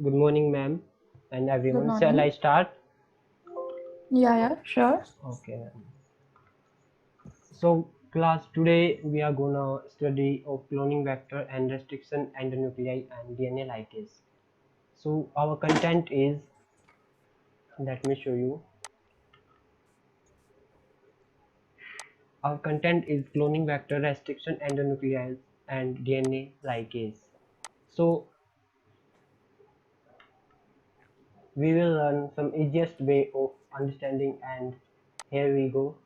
Good morning, ma'am, and Good everyone. Shall I morning. start? Yeah, sure. Okay, ma'am. So, class, today we are gonna study of cloning vector and restriction endonuclei and DNA ligase. So, our content is, let me show you. Our content is cloning vector, restriction endonuclease, and DNA ligase. So, we will learn some easiest way of understanding, and here we go.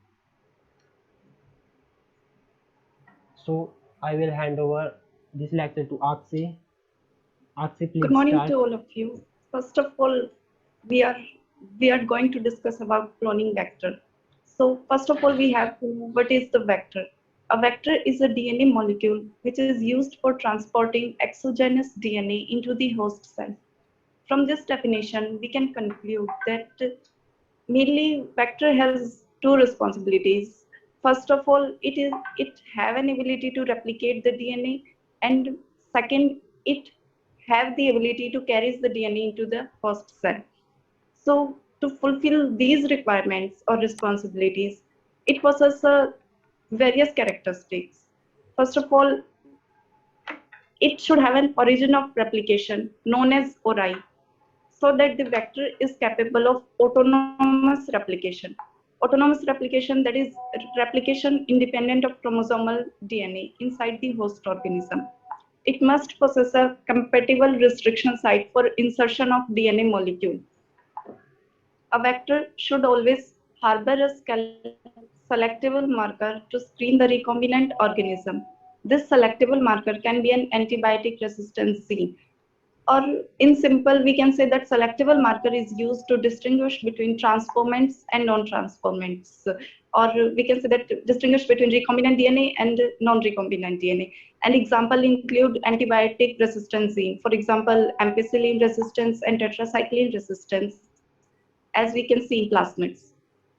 So, I will hand over this lecture to Aksi. Aksi, Good please morning to start. all of you. First of all, we are we are going to discuss about cloning vector. So first of all, we have to know what is the vector. A vector is a DNA molecule which is used for transporting exogenous DNA into the host cell. From this definition, we can conclude that mainly vector has two responsibilities. First of all, it have an ability to replicate the DNA, and second, it have the ability to carry the DNA into the host cell. So to fulfill these requirements or responsibilities, it possesses various characteristics. First of all, it should have an origin of replication known as ORI, so that the vector is capable of autonomous replication. Autonomous replication, that is replication independent of chromosomal DNA inside the host organism. It must possess a compatible restriction site for insertion of DNA molecule. A vector should always harbor a selectable marker to screen the recombinant organism. This selectable marker can be an antibiotic resistance gene, or in simple, we can say that selectable marker is used to distinguish between transformants and non-transformants. Or we can say that distinguish between recombinant DNA and non-recombinant DNA. An example include antibiotic resistance gene, for example, ampicillin resistance and tetracycline resistance, as we can see in plasmids.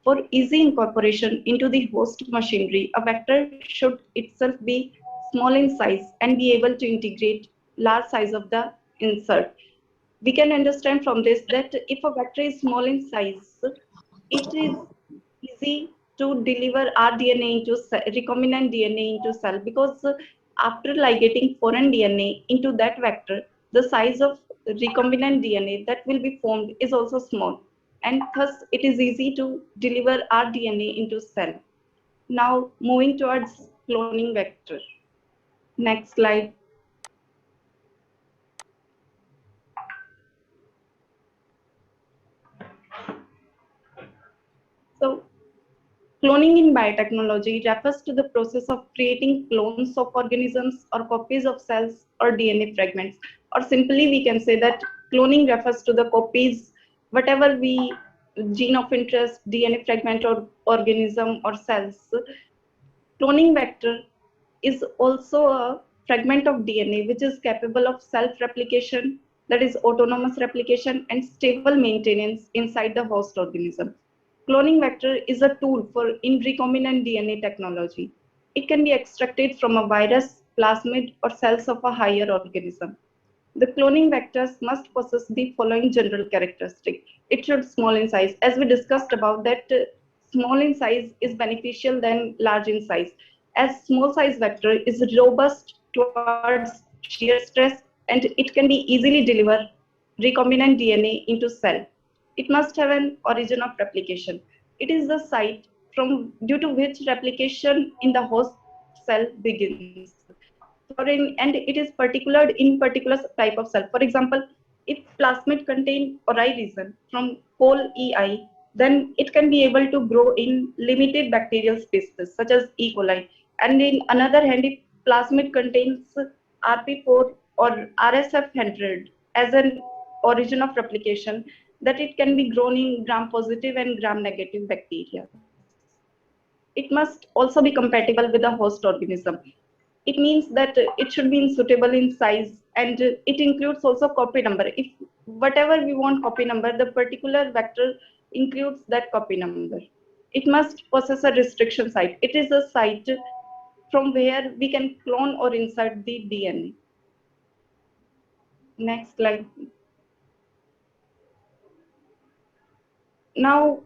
For easy incorporation into the host machinery, a vector should itself be small in size and be able to integrate large size of the insert. We can understand from this that if a vector is small in size, it is easy to deliver rDNA into cell, recombinant DNA into cell, because after ligating foreign DNA into that vector, the size of recombinant DNA that will be formed is also small, and thus it is easy to deliver rDNA into cell. Now moving towards cloning vector. Next slide. So cloning in biotechnology refers to the process of creating clones of organisms or copies of cells or DNA fragments. Or simply, we can say that cloning refers to the copies, whatever we gene of interest, DNA fragment, or organism or cells. Cloning vector is also a fragment of DNA which is capable of self-replication, that is autonomous replication, and stable maintenance inside the host organism. Cloning vector is a tool for in recombinant DNA technology. It can be extracted from a virus, plasmid, or cells of a higher organism. The cloning vectors must possess the following general characteristic. It should small in size. As we discussed about that, small in size is beneficial than large in size. As small size vector is robust towards shear stress, and it can be easily deliver recombinant DNA into cell. It must have an origin of replication. It is the site from due to which replication in the host cell begins. And it is particular in particular type of cell. For example, if plasmid contain ORI region from whole EI, then it can be able to grow in limited bacterial species such as E. coli. And in another hand, if plasmid contains RP4 or RSF100 as an origin of replication, that it can be grown in gram positive and gram negative bacteria. It must also be compatible with the host organism. It means that it should be suitable in size, and it includes also copy number. If whatever we want copy number, the particular vector includes that copy number. It must possess a restriction site. It is a site from where we can clone or insert the DNA. Next slide. Now,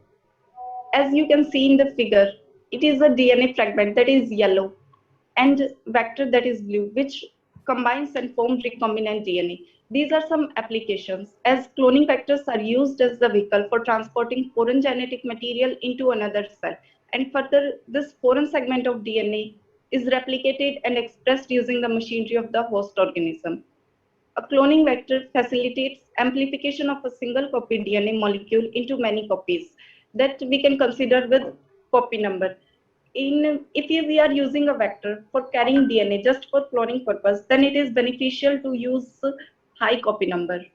as you can see in the figure, it is a DNA fragment that is yellow and vector that is blue, which combines and form recombinant DNA. These are some applications, as cloning vectors are used as the vehicle for transporting foreign genetic material into another cell. And further, this foreign segment of DNA is replicated and expressed using the machinery of the host organism. A cloning vector facilitates amplification of a single copy DNA molecule into many copies that we can consider with copy number. If we are using a vector for carrying DNA just for cloning purpose, then it is beneficial to use high copy number.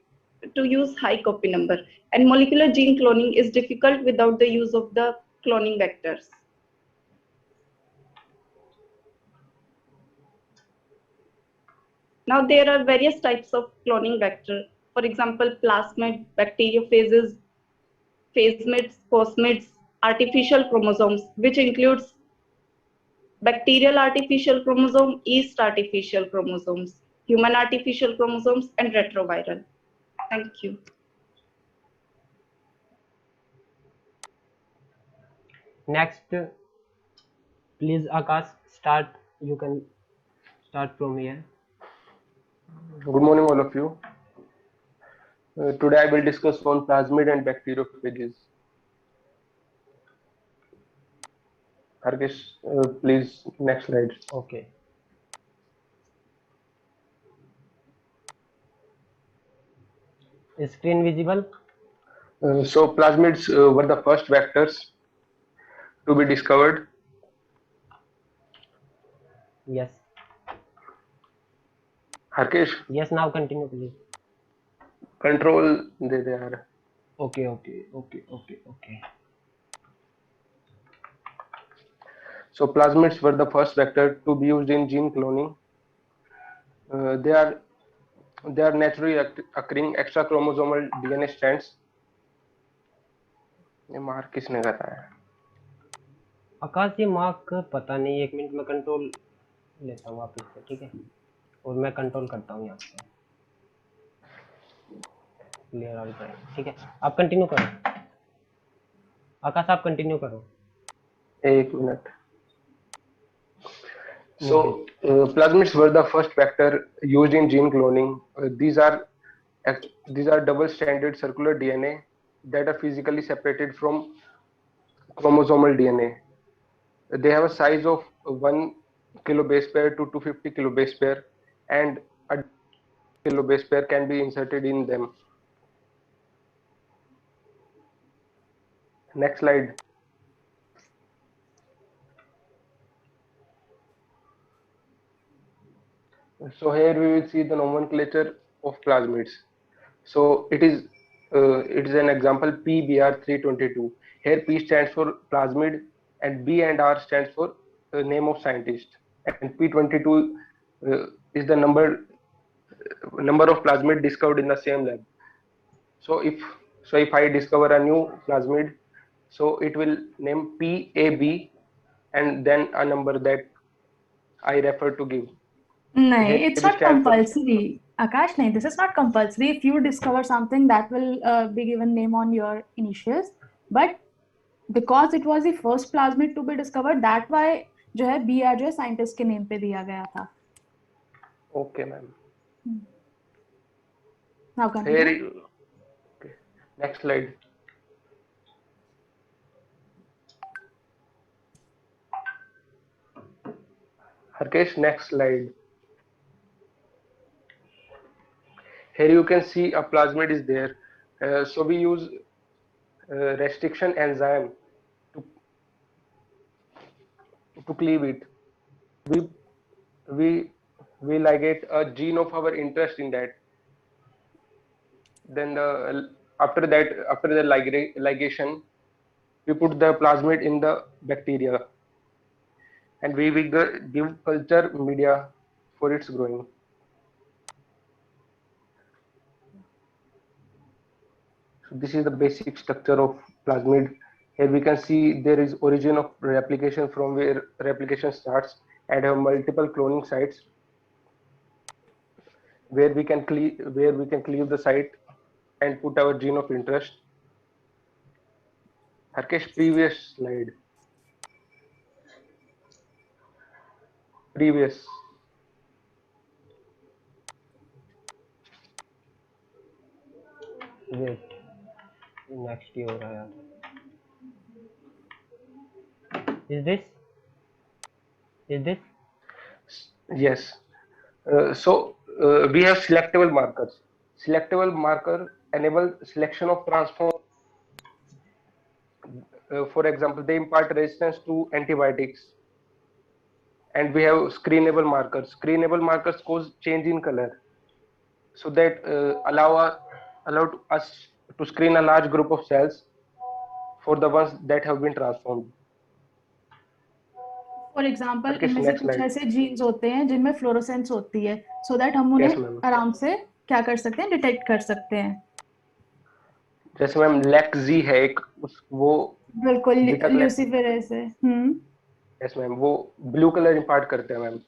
To use high copy number, and molecular gene cloning is difficult without the use of the cloning vectors. Now there are various types of cloning vector. For example, plasmid, bacteriophages, phasmids, cosmids, artificial chromosomes, which includes bacterial artificial chromosome, yeast artificial chromosomes, human artificial chromosomes, and retroviral. Thank you. Next, please Akash, start. You can start from here. Good morning, all of you. Today I will discuss on plasmid and bacteriophages. Harkesh, please, next slide. Okay. Is screen visible? So plasmids were the first vectors to be discovered. Yes. Harkesh, Yes, now continue, please. control they are. Okay. So plasmids were the first vector to be used in gene cloning. They are naturally occurring extra chromosomal DNA strands. ये mark किसने करा है? आकाश, ये mark पता नहीं, 1 minute में control लेता हूँ वापस से, ठीक है? और मैं कंट्रोल करता हूँ यहाँ पे, क्लियर आउट जाएगा, ठीक है? आप कंटिन्यू करो आकाश, आप कंटिन्यू करो। एक minute. So plasmids were the first vector used in gene cloning. These are double-stranded circular DNA that are physically separated from chromosomal DNA. They have a size of 1 kilobase pair to 250 kilobase pair, and a kilobase pair can be inserted in them. Next slide. So here we will see the nomenclature of plasmids. So it is an example PBr322. Here P stands for plasmid and B and R stands for name of scientist, and P22 is the number of plasmid discovered in the same lab. So if I discover a new plasmid, so it will name PAB and then a number that I refer to give. No, Here it's we not stand for compulsory. Akash, no, this is not compulsory. If you discover something, that will be given name on your initials. But because it was the first plasmid to be discovered, that why जो है BR जो है scientist के name पे दिया गया था. okay, ma'am. Now continue. Here, okay. Next slide. Harkesh, next slide. Here you can see a plasmid is there. So we use restriction enzyme to cleave it. We ligate a gene of our interest in that. Then after the ligation, we put the plasmid in the bacteria, and we will give culture media for its growing. So this is the basic structure of plasmid. Here we can see there is origin of replication from where replication starts, and have multiple cloning sites where we can cleave the site and put our gene of interest. Harkesh, previous slide. Previous. Wait, next year हो रहा है यार. Is this? Is this? Yes. We have selectable markers. Selectable marker enable selection of transform. For example, they impart resistance to antibiotics. And we have screenable markers. Screenable markers cause change in color, so that allow us to screen a large group of cells for the ones that have been transformed. For example Harkesh, इनमें से next कुछ slide. ऐसे jeans होते हैं जिनमें fluorescence होती है, so that हम Yes, उन्हें ma'am. आराम से क्या कर सकते हैं, डिटेक्ट कर सकते हैं. जैसे मैम LAC-Z है एक, वो बिल्कुल बीटा ल्यूसीफेरेज से. यस मैम, वो ब्लू कलर इंपार्ट करते हैं मैम,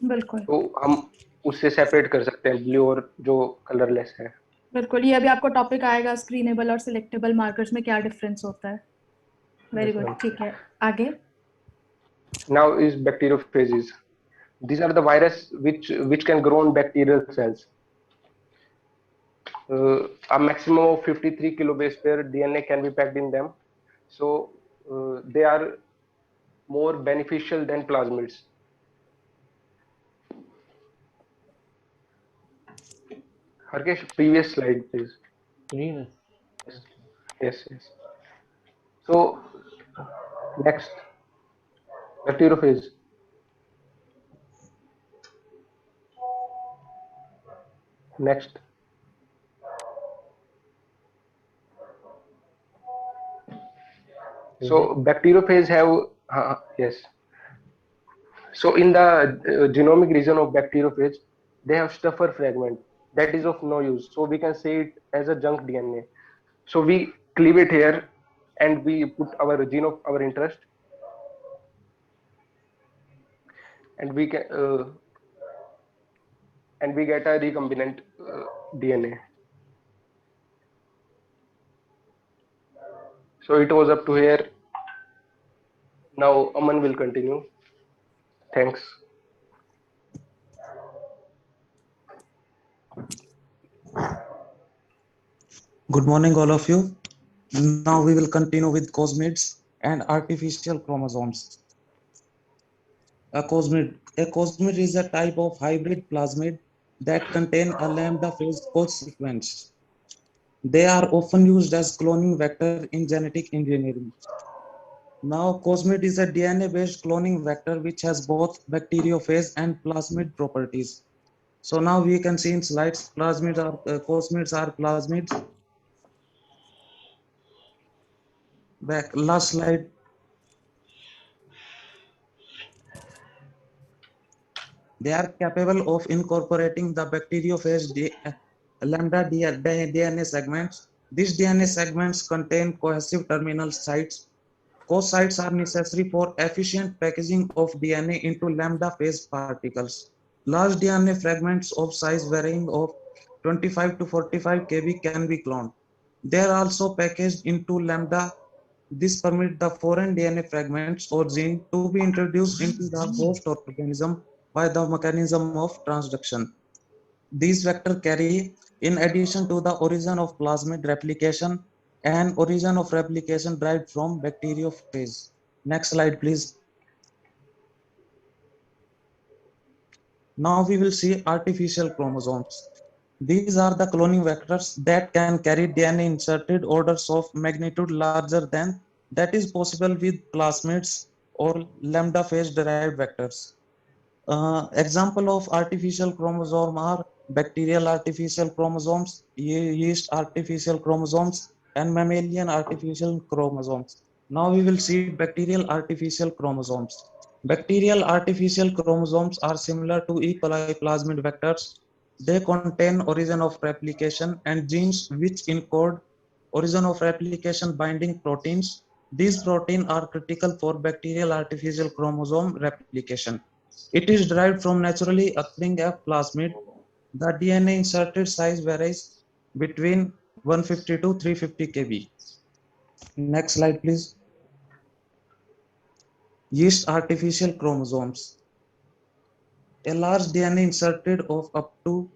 बिल्कुल तो हम उससे सेपरेट कर सकते हैं ब्लू और जो कलरलेस है. बिल्कुल, ये अभी आपको टॉपिक आएगा स्क्रीनेबल और सिलेक्टेबल मार्कर्स में क्या डिफरेंस होता है. Very Yes, good, ma'am. ठीक है, आगे. Now is bacteriophages. These are the virus which can grow on bacterial cells. A maximum of 53 kilobase pair DNA can be packed in them, so they are more beneficial than plasmids. Harkesh, previous slide, please. Previous. Yes. So next, bacteriophage. Next. So bacteriophage have yes. So in the genomic region of bacteriophage, they have stuffer fragment that is of no use. So we can say it as a junk DNA. So we cleave it here and we put our gene of our interest, and we can and we get a recombinant DNA. So it was up to here. Now Aman will continue. Thanks. Good morning, all of you. Now we will continue with cosmids and artificial chromosomes. A cosmid is a type of hybrid plasmid that contain a lambda phase code sequence. They are often used as cloning vector in genetic engineering. Now, cosmid is a DNA-based cloning vector which has both bacteriophage and plasmid properties. So now we can see in slides, cosmids are plasmids. Back, last slide. They are capable of incorporating the bacteriophage lambda DNA segments. These DNA segments contain cohesive terminal sites. Cos sites are necessary for efficient packaging of DNA into lambda phase particles. Large DNA fragments of size varying of 25 to 45 kb can be cloned. They are also packaged into lambda. This permits the foreign DNA fragments or gene to be introduced into the host organism by the mechanism of transduction. These vectors carry, in addition to the origin of plasmid replication, and origin of replication derived from bacteriophage. Next slide, please. Now we will see artificial chromosomes. These are the cloning vectors that can carry DNA inserted orders of magnitude larger than that is possible with plasmids or lambda phase derived vectors. Example of artificial chromosome are bacterial artificial chromosomes, yeast artificial chromosomes, and mammalian artificial chromosomes. Now we will see bacterial artificial chromosomes. Bacterial artificial chromosomes are similar to E. coli plasmid vectors. They contain origin of replication and genes which encode origin of replication binding proteins. These proteins are critical for bacterial artificial chromosome replication. It is derived from naturally occurring a plasmid. The DNA inserted size varies between 150 to 350 kb. Next slide, please. Yeast artificial chromosomes. A large DNA inserted of up to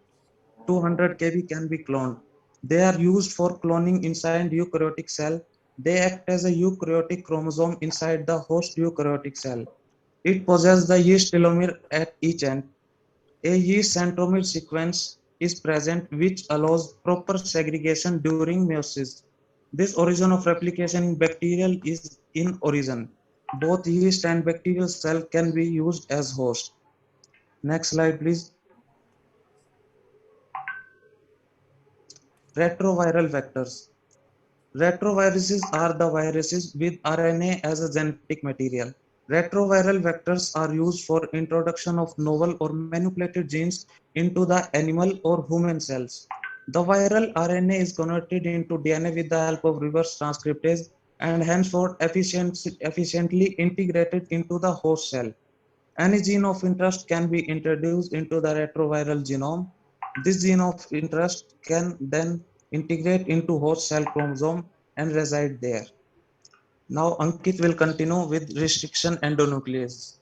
200 kb can be cloned. They are used for cloning inside eukaryotic cell. They act as a eukaryotic chromosome inside the host eukaryotic cell. It possesses the yeast telomere at each end. A yeast centromere sequence is present which allows proper segregation during meiosis. This origin of replication in bacterial is in origin. Both yeast and bacterial cell can be used as host. Next slide, please. Retroviral vectors. Retroviruses are the viruses with RNA as a genetic material. Retroviral vectors are used for introduction of novel or manipulated genes into the animal or human cells. The viral RNA is converted into DNA with the help of reverse transcriptase and henceforth efficiently integrated into the host cell. Any gene of interest can be introduced into the retroviral genome. This gene of interest can then integrate into host cell chromosome and reside there. Now Ankit will continue with restriction endonuclease.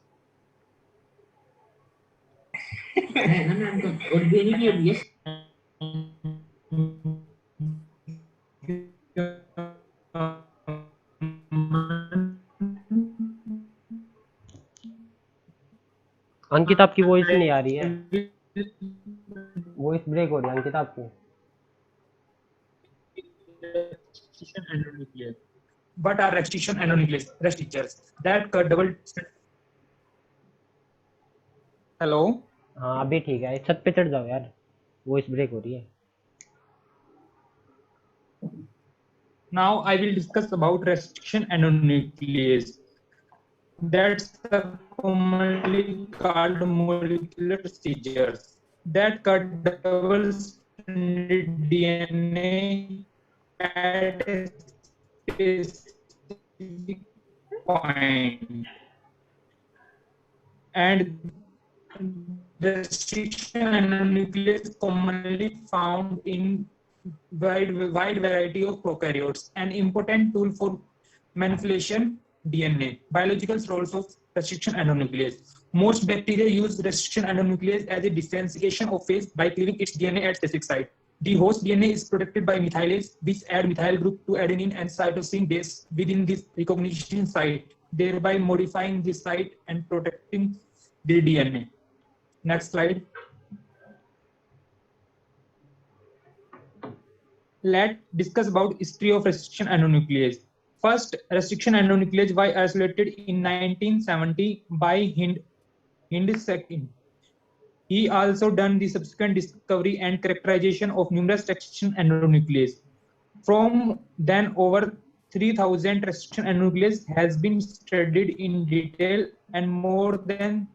अंकित आपकी voice नहीं आ रही है, voice break हो रही है अंकित आपकी. Restriction endonuclease. What are restriction endonuclease? Restrictors that cut double. Hello. हाँ अभी ठीक है, छत पे चढ़ जाओ यार, वॉइस ब्रेक हो रही है. Now I will discuss about restriction endonuclease. That's commonly called molecular seizures that cut double-stranded DNA at a specific point. And restriction endonuclease commonly found in wide variety of prokaryotes, an important tool for manipulation DNA. Biological roles of restriction endonuclease. Most bacteria use restriction endonuclease as a differentiation of phase by cleaving its DNA at specific site. The host DNA is protected by methylase, which add methyl group to adenine and cytosine base within this recognition site, thereby modifying the site and protecting the DNA. Next slide. Let's discuss about history of restriction endonuclease. First, restriction endonuclease was isolated in 1970 by Hind II. He also done the subsequent discovery and characterization of numerous restriction endonuclease. From then, over 3,000 restriction endonuclease has been studied in detail, and more than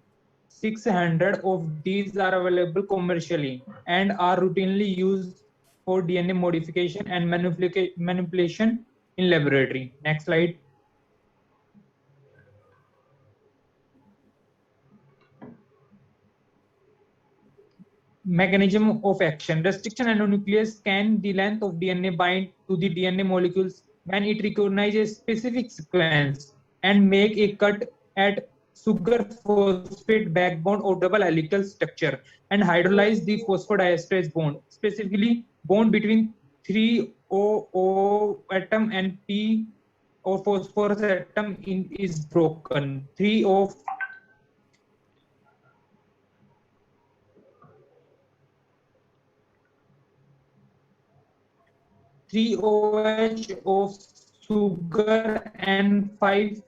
600 of these are available commercially and are routinely used for DNA modification and manipulation in laboratory. Next slide. Mechanism of action. Restriction endonuclease can the length of DNA bind to the DNA molecules when it recognizes a specific sequence and make a cut at sugar phosphate backbone or double helical structure and hydrolyze the phosphodiesterase bond, specifically bond between 3O atom and P or phosphorus atom is broken. 3O 3OH of sugar and 5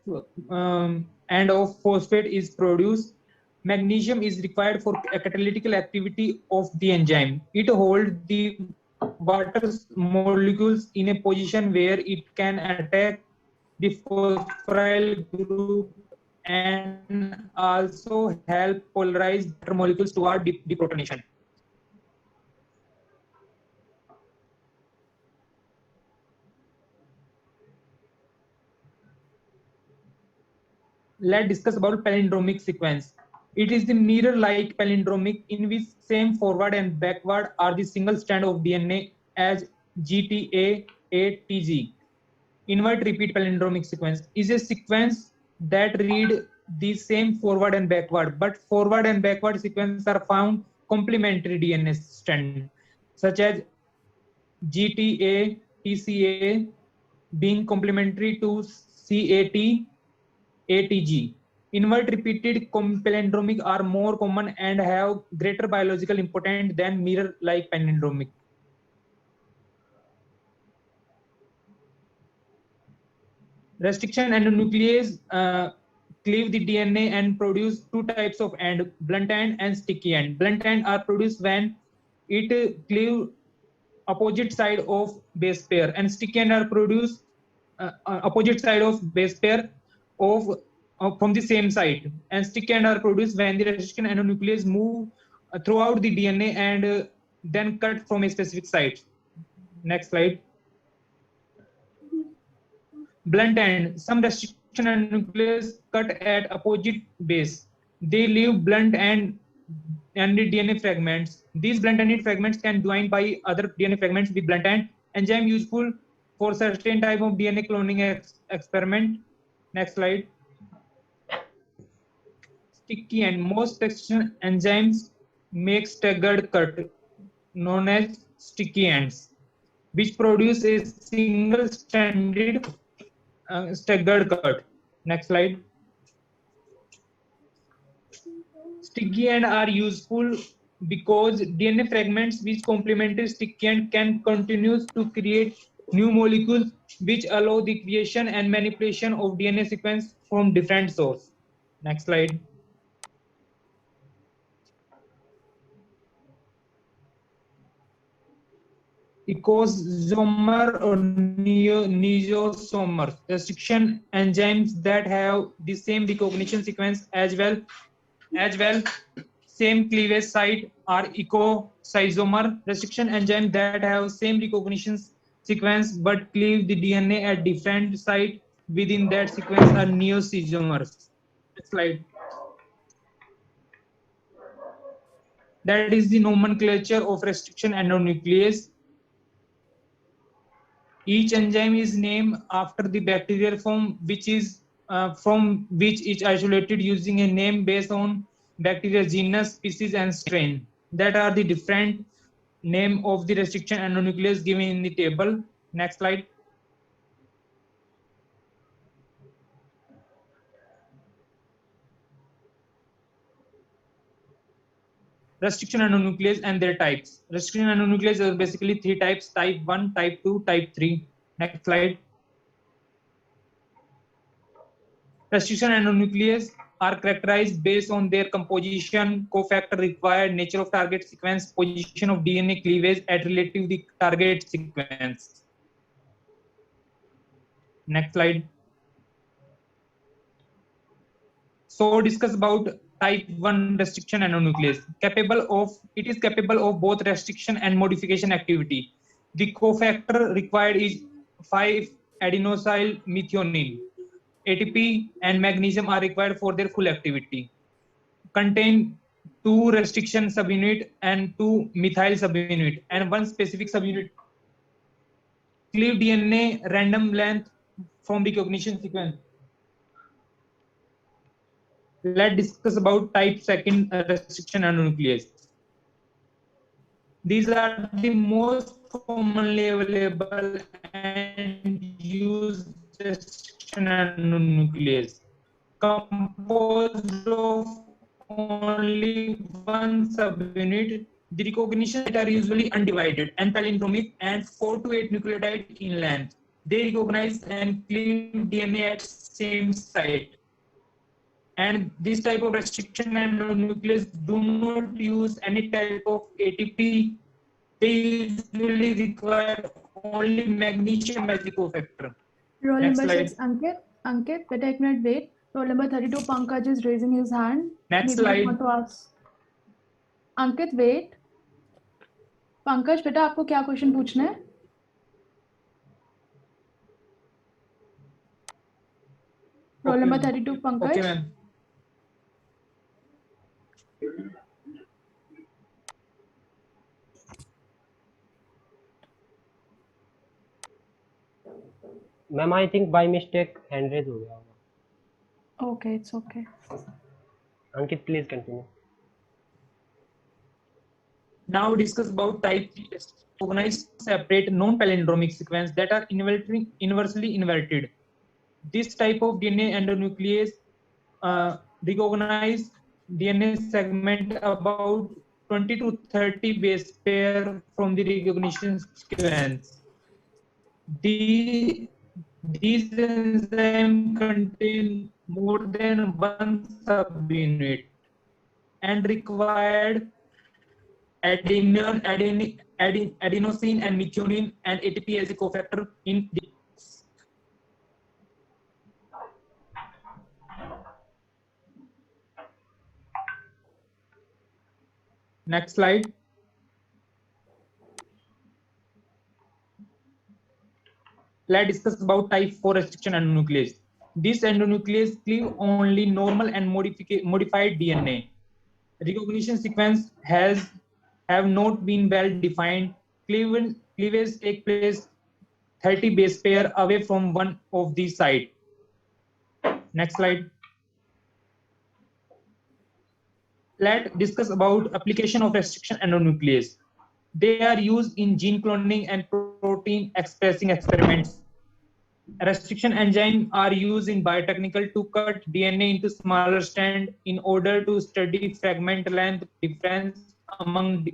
and of phosphate is produced. Magnesium is required for catalytical activity of the enzyme. It holds the water molecules in a position where it can attack the phosphoryl group and also help polarize water molecules toward deprotonation. Let's discuss about palindromic sequence. It is the mirror-like palindromic in which same forward and backward are the single strand of DNA as GTAATG. Invert repeat palindromic sequence is a sequence that read the same forward and backward, but forward and backward sequences are found complementary DNA strand, such as GTA, TCA being complementary to CAT, ATG. Invert repeated palindromic are more common and have greater biological importance than mirror-like palindromic. Restriction endonuclease cleave the DNA and produce two types of end, blunt end and sticky end. Blunt end are produced when it cleave opposite side of base pair, and sticky end are produced opposite side of base pair of from the same site. And sticky end are produced when the restriction endonuclease move throughout the DNA and then cut from a specific site. Next slide. Blunt end. Some restriction endonuclease cut at opposite base. They leave blunt and the DNA fragments. These blunt ended fragments can join by other DNA fragments with blunt end. Enzyme useful for certain type of DNA cloning experiment. Next slide. Sticky end. Most restriction enzymes make staggered cut, known as sticky ends, which produce a single-stranded staggered cut. Next slide. Sticky end are useful because DNA fragments which complementary sticky end can continue to create new molecules which allow the creation and manipulation of DNA sequence from different sources. Next slide. Icosomer or neosomers, restriction enzymes that have the same recognition sequence as well, same cleavage site are icosomer. Restriction enzymes that have same recognition sequence but cleave the DNA at different site within that sequence are neosomers. Next slide. That is the nomenclature of restriction endonuclease. Each enzyme is named after the bacterial form from which is isolated using a name based on bacteria genus, species, and strain. That are the different name of the restriction endonuclease given in the table. Next slide. Restriction endonuclease and their types. Restriction endonuclease are basically three types: type 1, type 2, type 3. Next slide. Restriction endonuclease are characterized based on their composition, cofactor required, nature of target sequence, position of DNA cleavage at relative the target sequence. Next slide. So discuss about type 1 restriction endonuclease. It is capable of both restriction and modification activity. The cofactor required is 5-adenosyl methionine. ATP and magnesium are required for their full activity. Contain 2 restriction subunit and 2 methyl subunit and 1 specific subunit. Cleave DNA random length from recognition sequence. Let's discuss about type 2 restriction endonuclease. These are the most commonly available and used restriction endonuclease, composed of only 1 subunit. The recognition sites are usually undivided and palindromic and 4 to 8 nucleotides in length. They recognize and cleave DNA at same site. And this type of restriction endonuclease do not use any type of ATP. They usually require only magnesium as the cofactor. Roll Next number slide. 6, Ankit. Ankit, wait a minute, wait. Roll number 32, Pankaj is raising his hand. Next Maybe you slide. want to ask. Ankit, wait. Pankaj बेटा आपको क्या question पूछना है? Roll number 32 Pankaj. Okay, ma'am. Ma'am I think by mistake hand raise हो गया होगा. Okay, it's okay. Ankit please continue. Now discuss about type 3 recognized separate non-palindromic sequence that are inversely inverted. This type of DNA endonuclease recognize DNA segment about 20 to 30 base pair from the recognition sequence. These enzymes contain more than one subunit and required adenosine and methionine and ATP as a cofactor in the next slide. Let's discuss about type 4 restriction endonuclease. This endonuclease cleave only normal and modified DNA. Recognition sequence have not been well defined. Cleavage take place 30 base pair away from one of these sites. Next slide. Let's discuss about application of restriction endonuclease. They are used in gene cloning and protein expressing experiments. Restriction enzymes are used in biotechnical to cut DNA into smaller strands in order to study fragment length difference among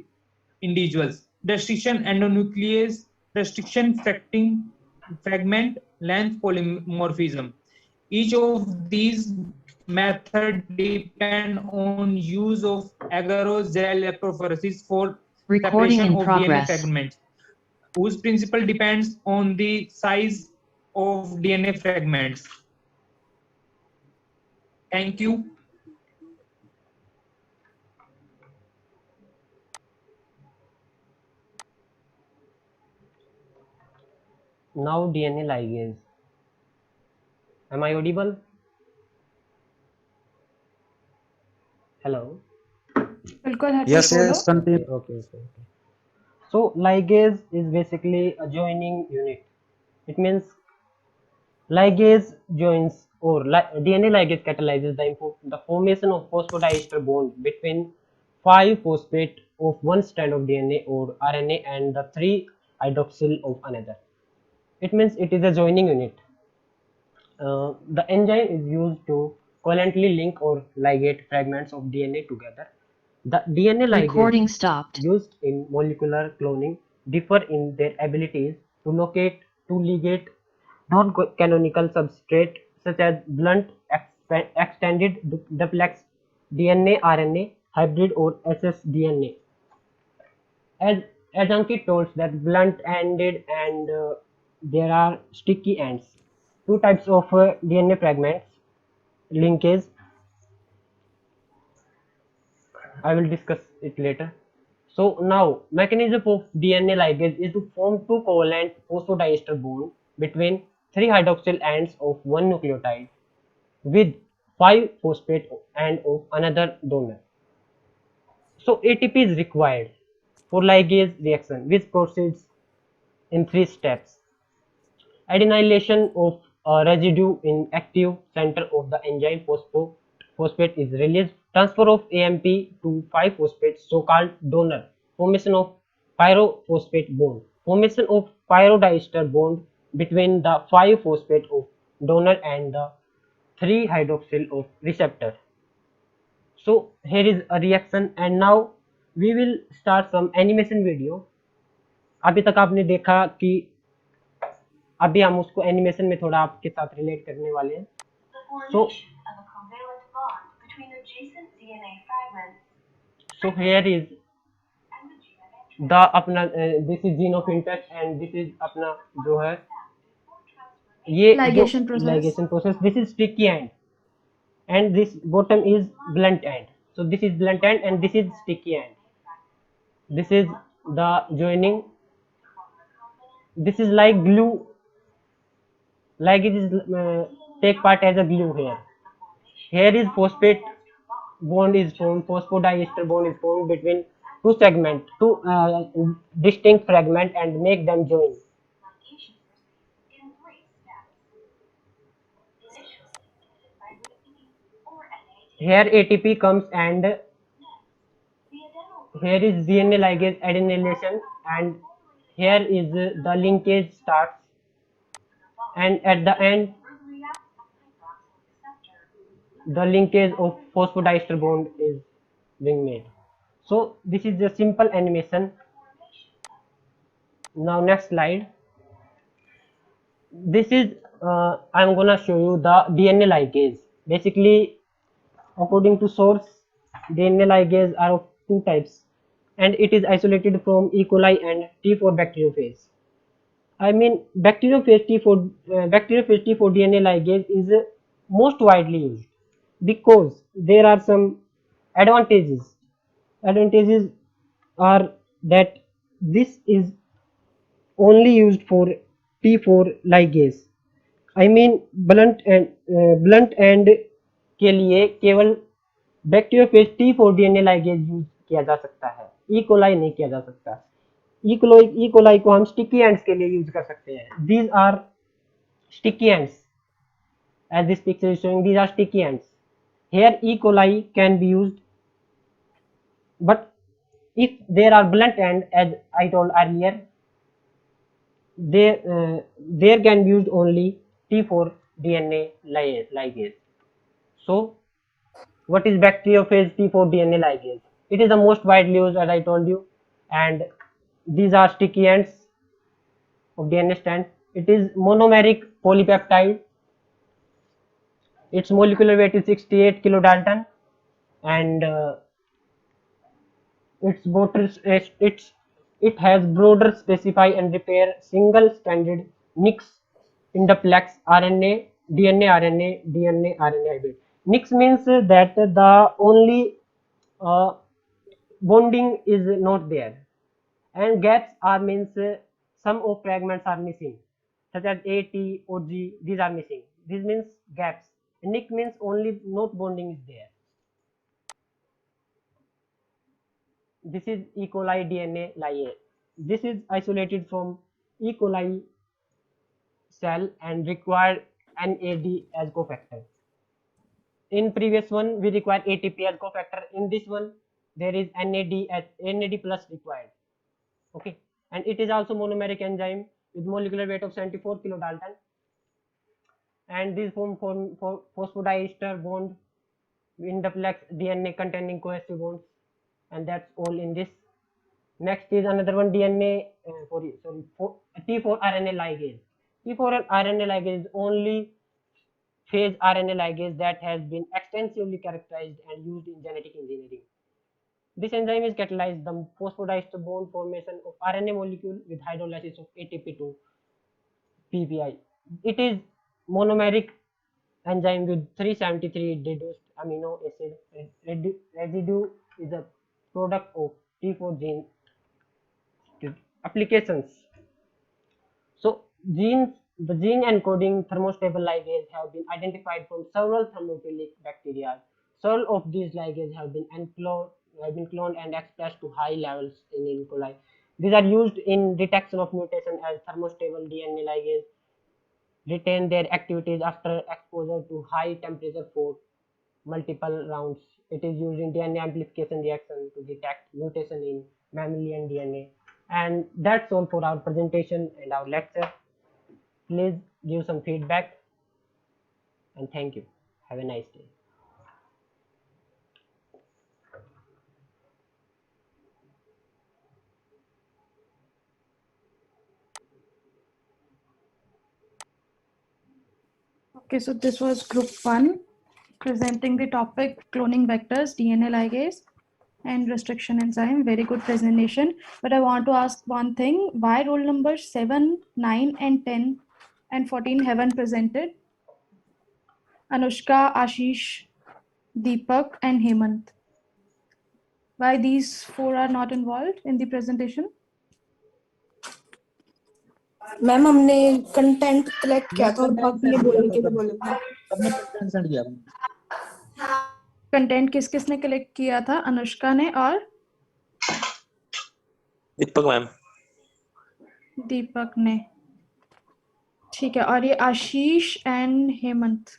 individuals. Restriction endonuclease, restriction fragment length polymorphism. Each of these methods depend on use of agarose gel electrophoresis for Recording separation in of DNA progress. fragments, whose principle depends on the size of DNA fragments. Thank you. Now DNA ligase. Am I audible? Hello. बिल्कुल हर्षित Yes, बोलो. yes, continue. Okay. So ligase is basically a joining unit. It means ligase joins or DNA ligase catalyzes the formation of phosphodiester bond between 5-phosphate of one strand of DNA or RNA and the 3-hydroxyl of another. It means it is a joining unit. The enzyme is used to covalently link or ligate fragments of DNA together. The DNA Recording ligases stopped. used in molecular cloning differ in their abilities to locate to ligate non-canonical substrate such as blunt, extended duplex DNA, RNA, hybrid or ssDNA. As Ankit told that blunt-ended and there are sticky ends. Two types of DNA fragments linkage. I will discuss it later. So now mechanism of DNA ligase is to form two covalent phosphodiester bond between 3-hydroxyl ends of one nucleotide with 5-phosphate end of another donor. So ATP is required for ligase reaction which proceeds in 3 steps. Adenylation of a residue in active center of the enzyme phosphate is released. Transfer of AMP to 5-phosphate, so-called donor. Formation of pyrophosphate bond. Formation of pyrodester bond between the 5-phosphate of donor and the 3-hydroxyl of receptor. So here is a reaction and now we will start some animation video. अभी तक आपने देखा कि अभी हम उसको animation में थोड़ा आपके साथ रिलेट करने वाले हैं. So here is the अपना this is gene of interest and this is अपना जो है ये Ligation process. ligation process. This is sticky end and this bottom is blunt end. So this is blunt end and this is sticky end. This is the joining. This is like glue. Like it is take part as a glue here. Here is phosphate bond is formed, phosphodiester bond is formed between two segments, two distinct fragments and make them join. here ATP comes and here is DNA ligase adenylation, and here is the linkage starts, and at the end the linkage of phosphodiester bond is being made. So this is the simple animation. Now next slide. This is I'm gonna show you the DNA ligase. Basically, according to source, DNA ligase are of two types, and it is isolated from E. coli and T4 bacteriophage. I mean, bacteriophage T4 DNA ligase is most widely used because there are some advantages. Advantages are that this is only used for T4 ligase. I mean, blunt end के लिए केवल bacteriophage T4 DNA ligase use किया जा सकता है, E coli नहीं किया जा सकता. ई कोलाई को हम स्टिकी एंड्स के लिए यूज कर सकते हैं. These are sticky ends. As this picture is showing, these are sticky ends. Here E. coli can be used, but if there are blunt end, as I told earlier, there can be used only T4 DNA ligase. So, what is bacteriophage T4 DNA ligase? It is the most widely used, as I told you, and these are sticky ends of DNA strand. It is monomeric polypeptide. Its molecular weight is 68 kilodalton, and it has broader specify and repair single-stranded NICs induplex RNA, DNA, RNA, DNA, RNA hybrid. NICs means that the only bonding is not there, and gaps are means some of fragments are missing, such as A, T, or G. These are missing. This means gaps. NIC means only not bonding is there. This is E. coli DNA ligase. This is isolated from E. coli cell and require NAD as cofactor. In previous one, we require ATP as cofactor. In this one, there is NAD plus required. Okay, and it is also monomeric enzyme with molecular weight of 74 kilodalton. And this form for phosphodiester bond induplex DNA containing cohesive bonds, and that's all in this. Next is another one DNA T4 RNA ligase. T4 RNA ligase is only phase RNA ligase that has been extensively characterized and used in genetic engineering. This enzyme is catalyzed the phosphodiester bond formation of RNA molecule with hydrolysis of ATP to PPI. It is monomeric enzyme with 373 reduced amino acid residue is a product of T4 gene applications. So the gene encoding thermostable ligase have been identified from several thermophilic bacteria. Several of these ligases have been cloned and expressed to high levels in E. coli. These are used in detection of mutation as thermostable DNA ligase retain their activities after exposure to high temperature for multiple rounds. It is used in DNA amplification reaction to detect mutation in mammalian DNA. And that's all for our presentation and our lecture. Please give some feedback, and thank you. Have a nice day. Okay, so this was group 1 presenting the topic cloning vectors, DNA ligase and restriction enzyme. Very good presentation. But I want to ask one thing. Why roll numbers 7, 9 and 10 and 14 haven't presented? Anushka, Ashish, Deepak and Hemant. Why these 4 are not involved in the presentation? Ma'am हमने content collect किया था और बाकी ये बोलने के लिए बोले थे. सबने कंटेंट सेंड किया. कंटेंट किस किसने कलेक्ट किया था? अनुष्का ने और दीपक मैम. दीपक ने. ठीक है. और ये आशीष एंड हेमंत.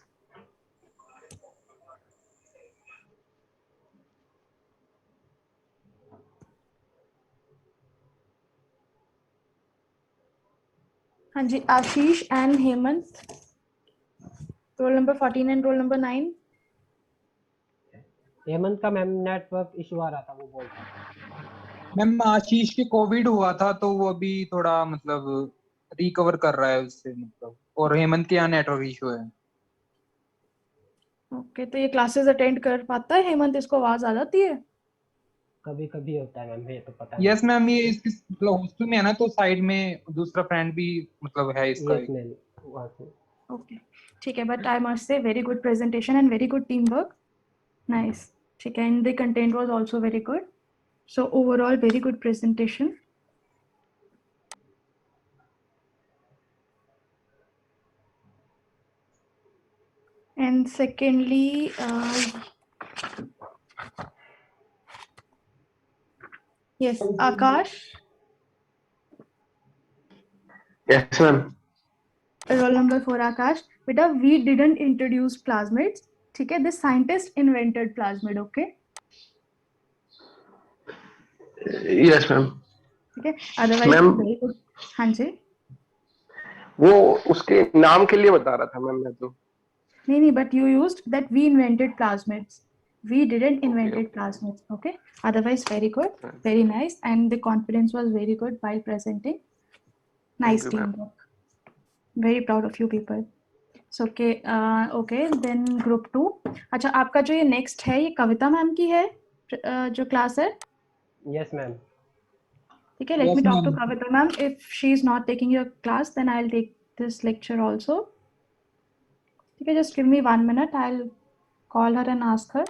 हाँ जी, Ashish and Hemant, roll number 14 and roll number 9. Hemant का मैम नेटवर्क इशू आ रहा था, वो बोल रहा मैम आशीष के कोविड हुआ था तो वो अभी थोड़ा मतलब रिकवर कर रहा है उससे मतलब, और हेमंत के यहाँ नेटवर्क इशू है। ओके, तो ये क्लासेस अटेंड कर पाता है हेमंत? इसको आवाज आ जाती है? कभी कभी होता है मैम, ये तो पता नहीं। यस मैम, ये इसकी मतलब हॉस्टल में है ना, तो साइड में दूसरा फ्रेंड भी मतलब है इसका यस एक। मैम, वहाँ से। ओके, ठीक है, but I must say very good presentation and very good team work. Nice. ठीक है, and the content was also very good. So overall, very good presentation. And secondly, yes, Akash, Yes, ma'am. roll number 4, Akash. Beta, we didn't introduce plasmids. ठीक है, the scientist invented plasmid. Okay. Yes, ma'am. ठीक है, otherwise Ma'am, very good. हाँ जी. वो उसके नाम के लिए बता रहा था मैम मैं तो। नहीं, but you used that we invented plasmids. We didn't invented Okay. plasmids. Okay. Otherwise, very good, very nice, and the confidence was very good while presenting. Nice Thank you, ma'am. teamwork. Very proud of you people. So okay, okay, then group 2. अच्छा, आपका जो ये next है, ये कविता ma'am की है, जो class है. Yes ma'am. ठीक है, let Yes me talk to ma'am. Kavita ma'am. If she is not taking your class, then I'll take this lecture also. ठीक है, just give me 1 minute. I'll call her and ask her.